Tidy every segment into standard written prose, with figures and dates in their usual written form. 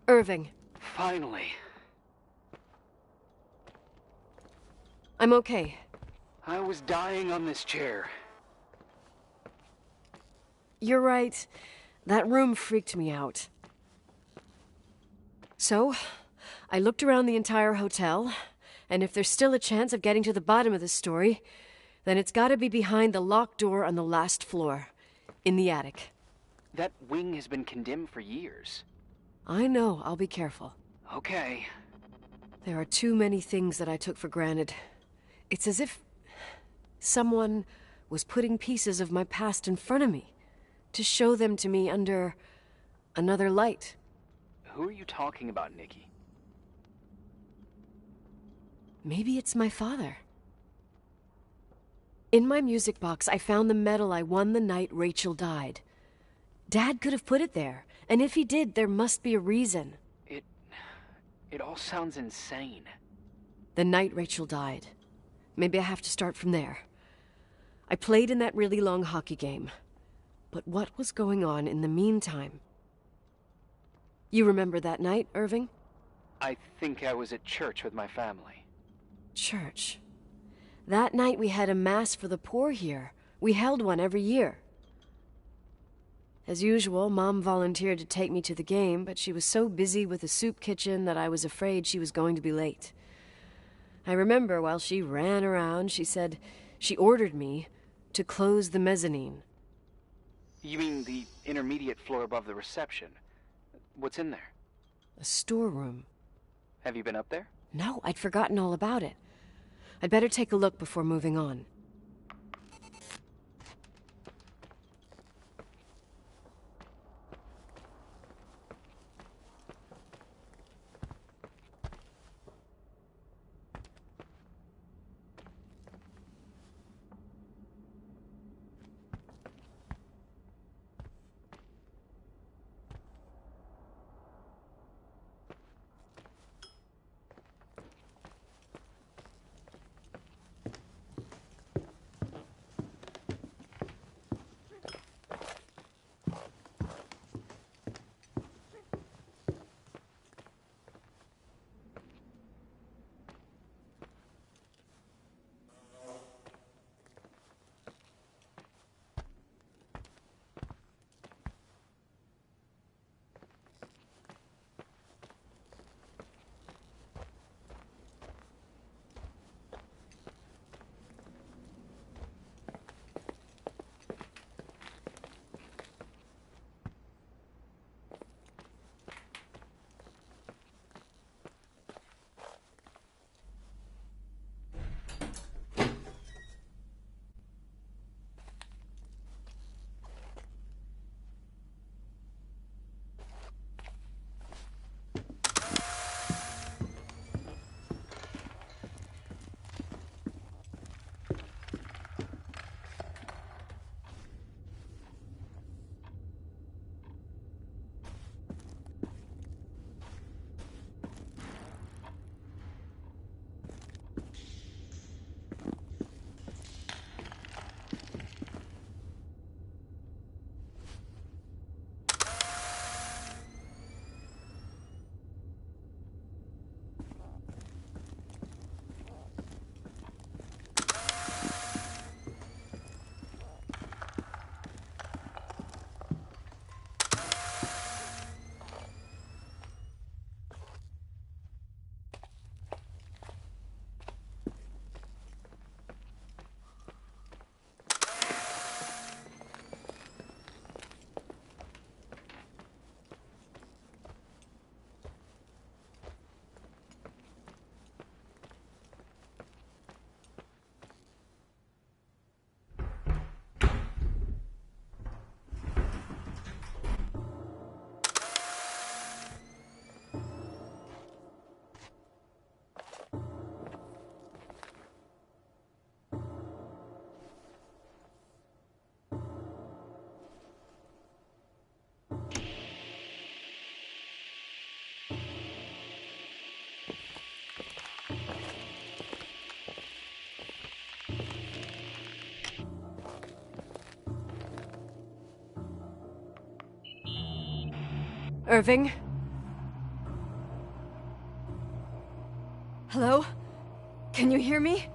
Irving. Finally. I'm okay. I was dying on this chair. You're right. That room freaked me out. So, I looked around the entire hotel, and if there's still a chance of getting to the bottom of this story, then it's gotta be behind the locked door on the last floor, in the attic. That wing has been condemned for years. I know, I'll be careful. Okay. There are too many things that I took for granted. It's as if someone was putting pieces of my past in front of me, to show them to me under another light. Who are you talking about, Nikki? Maybe it's my father. In my music box, I found the medal I won the night Rachel died. Dad could have put it there, and if he did, there must be a reason. It all sounds insane. The night Rachel died. Maybe I have to start from there. I played in that really long hockey game. But what was going on in the meantime? You remember that night, Irving? I think I was at church with my family. Church. That night we had a mass for the poor here. We held one every year. As usual, Mom volunteered to take me to the game, but she was so busy with the soup kitchen that I was afraid she was going to be late. I remember while she ran around, she said she ordered me to close the mezzanine. You mean the intermediate floor above the reception? What's in there? A storeroom. Have you been up there? No, I'd forgotten all about it. I'd better take a look before moving on. Irving? Hello? Can you hear me?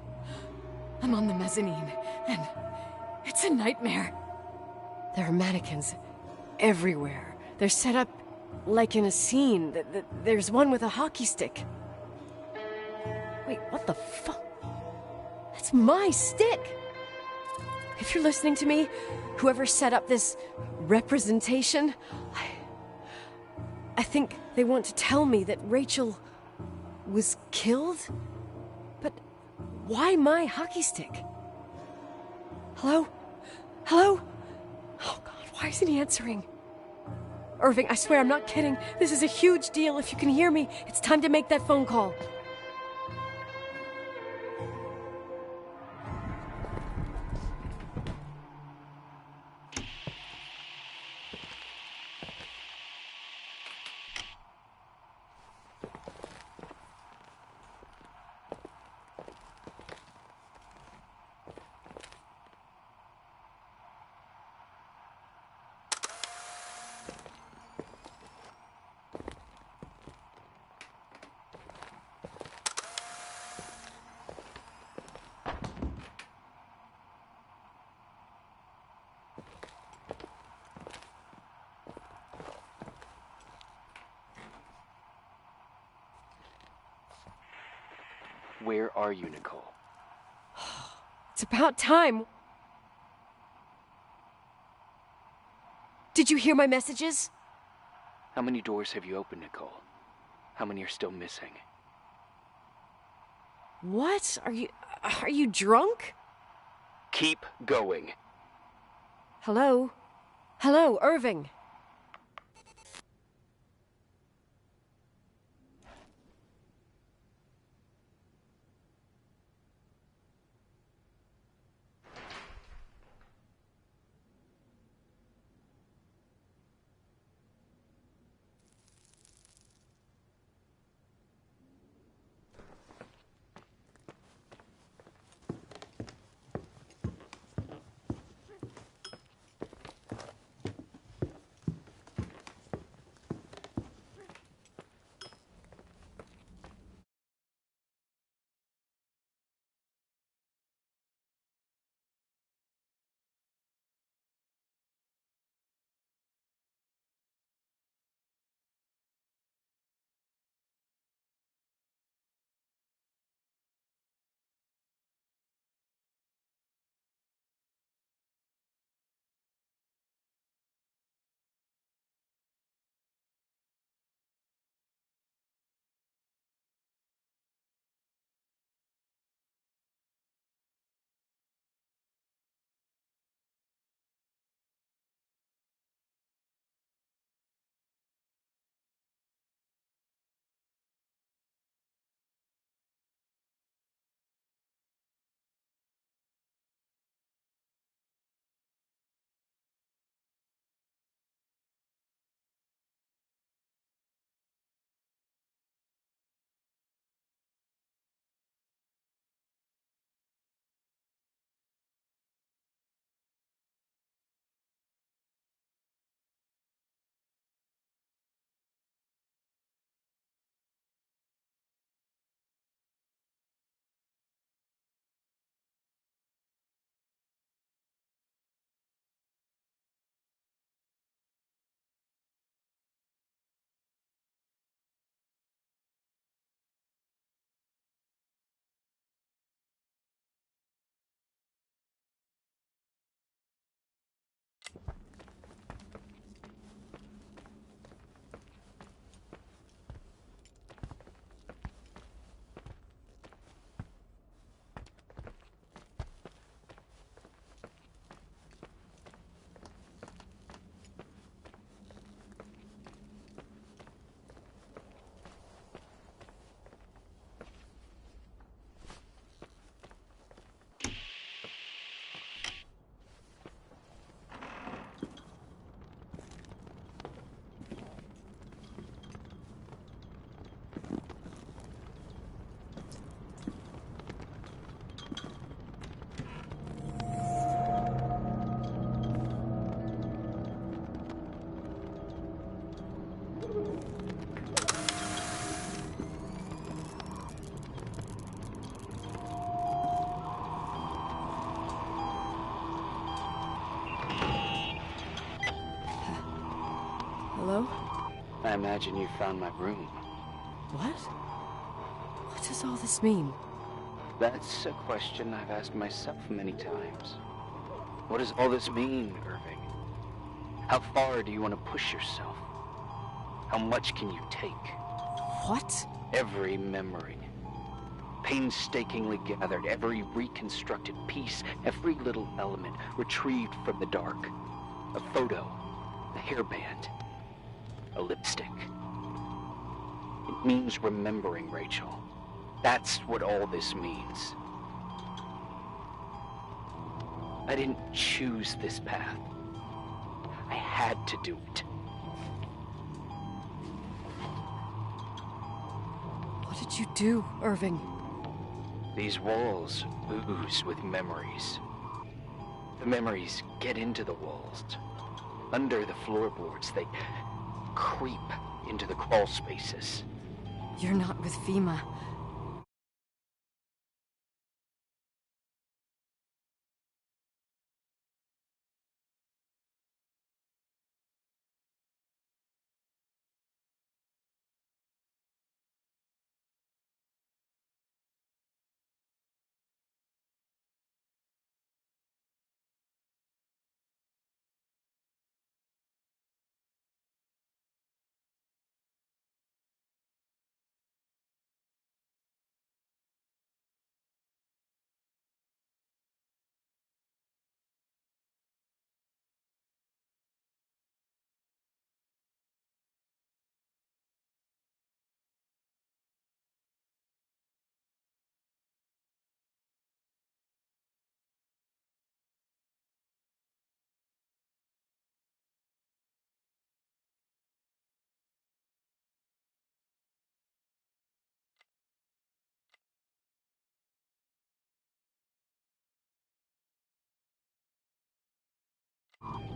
I'm on the mezzanine, and it's a nightmare. There are mannequins everywhere. They're set up like in a scene. There's one with a hockey stick. Wait, what the fuck? That's my stick! If you're listening to me, whoever set up this representation, I think they want to tell me that Rachel was killed? But why my hockey stick? Hello? Hello? Oh God, why isn't he answering? Irving, I swear I'm not kidding. This is a huge deal. If you can hear me, it's time to make that phone call. Where are you, Nicole? It's about time. Did you hear my messages? How many doors have you opened, Nicole? How many are still missing? What? Are you drunk? Keep going. Hello? Hello, Irving. Hello? I imagine you found my room. What? What does all this mean? That's a question I've asked myself many times. What does all this mean, Irving? How far do you want to push yourself? How much can you take? What? Every memory. Painstakingly gathered, every reconstructed piece, every little element retrieved from the dark. A photo, a hairband, a lipstick. It means remembering, Rachel. That's what all this means. I didn't choose this path. I had to do it. What did you do, Irving? These walls ooze with memories. The memories get into the walls. Under the floorboards, they creep into the crawl spaces. You're not with FEMA.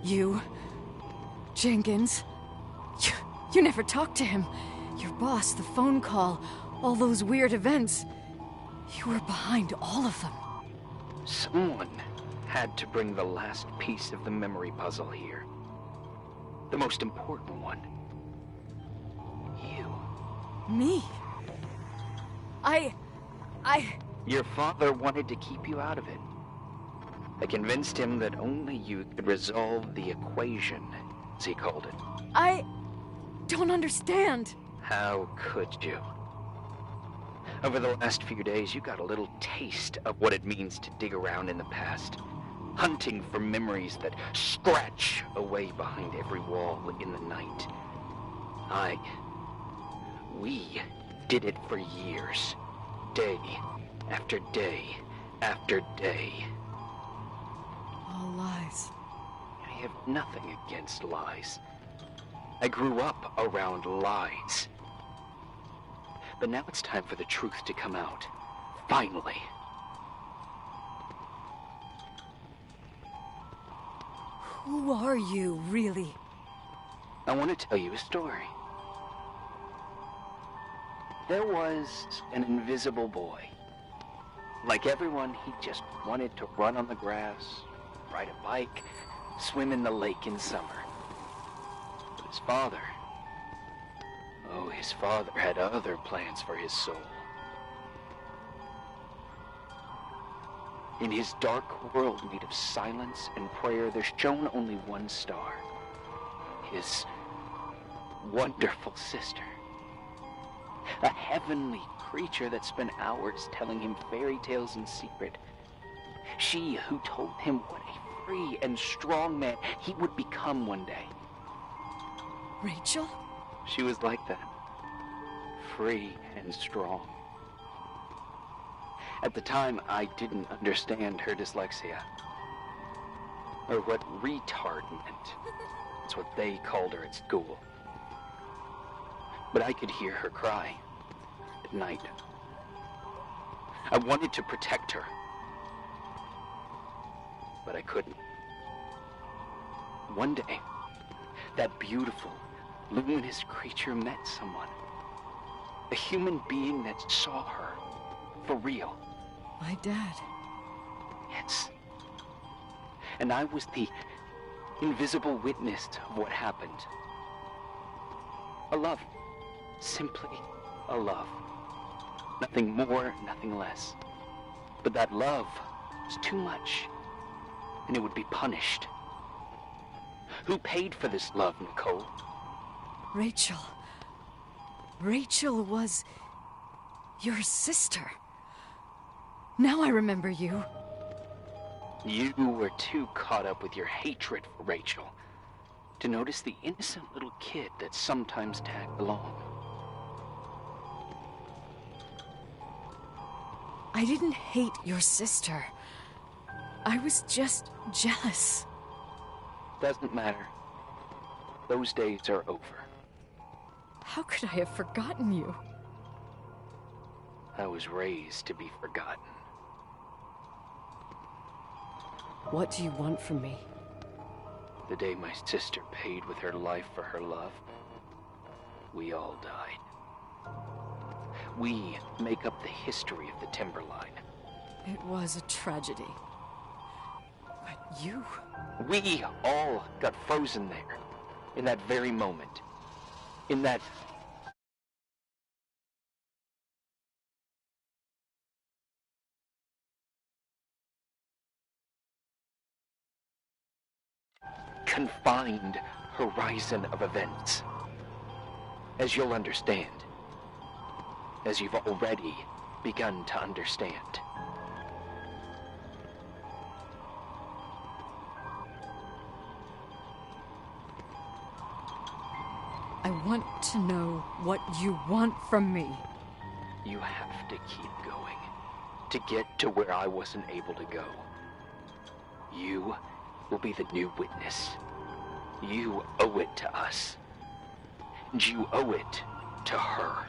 You... Jenkins... You never talked to him. Your boss, the phone call, all those weird events. You were behind all of them. Someone had to bring the last piece of the memory puzzle here. The most important one. You. Me? Your father wanted to keep you out of it. I convinced him that only you could resolve the equation, as he called it. I don't understand. How could you? Over the last few days, you got a little taste of what it means to dig around in the past, hunting for memories that scratch away behind every wall in the night. We did it for years, day after day after day. All lies. I have nothing against lies. I grew up around lies. But now it's time for the truth to come out. Finally. Who are you, really? I want to tell you a story. There was an invisible boy. Like everyone, he just wanted to run on the grass, ride a bike, swim in the lake in summer. But his father had other plans for his soul. In his dark world made of silence and prayer, there shone only one star. His wonderful sister. A heavenly creature that spent hours telling him fairy tales in secret. She who told him what a free and strong man he would become one day. Rachel? She was like that. Free and strong. At the time, I didn't understand her dyslexia. Or what retard meant. That's what they called her at school. But I could hear her cry at night. I wanted to protect her. But I couldn't. One day, that beautiful, luminous creature met someone. A human being that saw her. For real. My dad. Yes. And I was the invisible witness of what happened. A love. Simply a love. Nothing more, nothing less. But that love is too much, and it would be punished. Who paid for this love, Nicole? Rachel. Rachel was your sister. Now I remember you. You were too caught up with your hatred for Rachel to notice the innocent little kid that sometimes tagged along. I didn't hate your sister. I was just jealous. Doesn't matter. Those days are over. How could I have forgotten you? I was raised to be forgotten. What do you want from me? The day my sister paid with her life for her love, we all died. We make up the history of the Timberline. It was a tragedy. But you... We all got frozen there, in that very moment. In that... confined horizon of events. As you'll understand. As you've already begun to understand. I want to know what you want from me. You have to keep going to get to where I wasn't able to go. You will be the new witness. You owe it to us. And you owe it to her.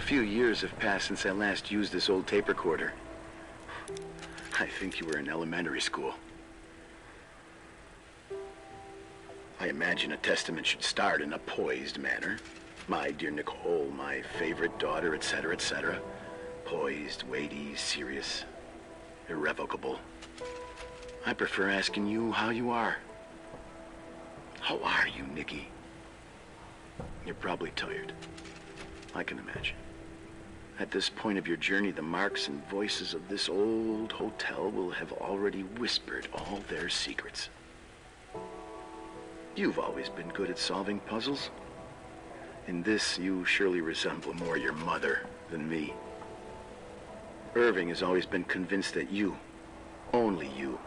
few years have passed since I last used this old tape recorder. I think you were in elementary school. I imagine a testament should start in a poised manner. My dear Nicole, my favorite daughter, etc., etc. Poised, weighty, serious, irrevocable. I prefer asking you how you are. How are you, Nikki? You're probably tired. I can imagine. At this point of your journey, the marks and voices of this old hotel will have already whispered all their secrets. You've always been good at solving puzzles. In this, you surely resemble more your mother than me. Irving has always been convinced that you, only you,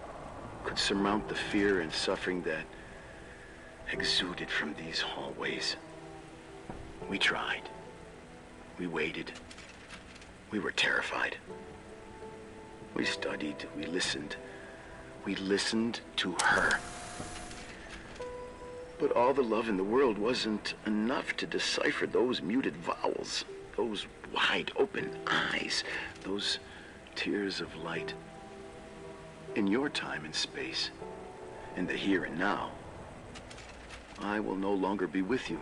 could surmount the fear and suffering that exuded from these hallways. We tried. We waited. We were terrified. We studied. We listened. We listened to her. But all the love in the world wasn't enough to decipher those muted vowels, those wide open eyes, those tears of light. In your time and space, in the here and now, I will no longer be with you.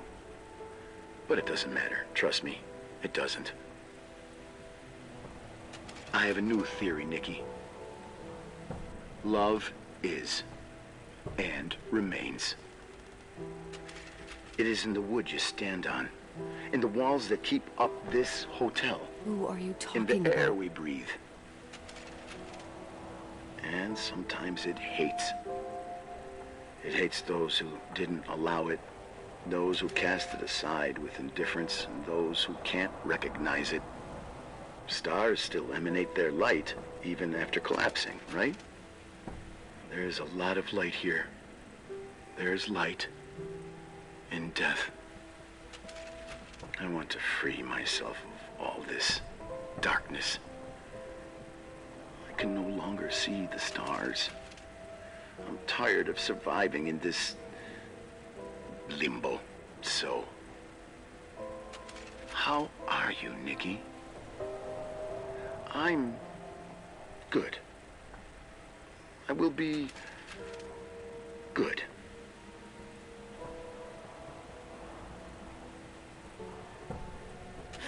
But it doesn't matter. Trust me, it doesn't. I have a new theory, Nikki. Love is and remains. It is in the wood you stand on, in the walls that keep up this hotel. Who are you talking about? In the air we breathe. And sometimes it hates. It hates those who didn't allow it, those who cast it aside with indifference, and those who can't recognize it. Stars still emanate their light, even after collapsing, right? There's a lot of light here. There's light in death. I want to free myself of all this darkness. I can no longer see the stars. I'm tired of surviving in this limbo. So, how are you, Nikki? I'm good. I will be good.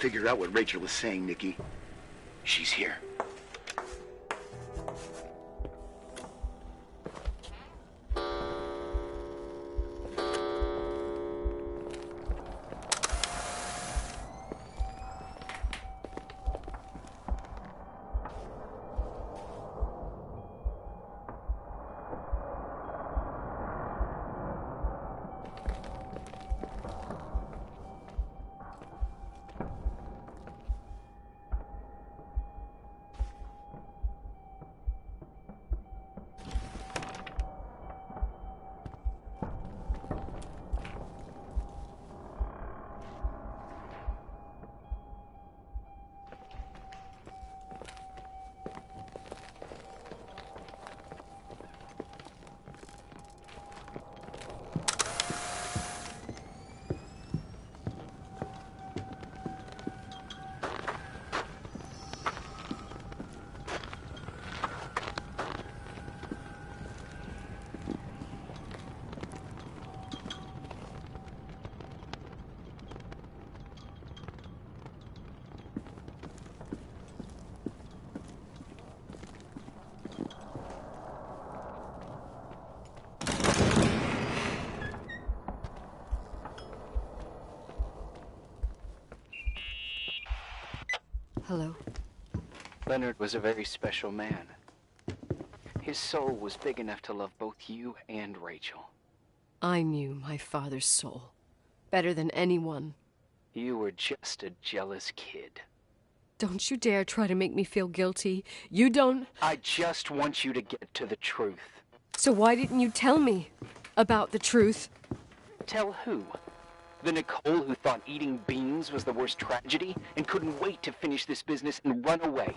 Figure out what Rachel is saying, Nikki. She's here. Hello. Leonard was a very special man. His soul was big enough to love both you and Rachel. I knew my father's soul better than anyone. You were just a jealous kid. Don't you dare try to make me feel guilty. You don't... I just want you to get to the truth. So why didn't you tell me about the truth? Tell who? The Nicole who thought eating beans was the worst tragedy and couldn't wait to finish this business and run away.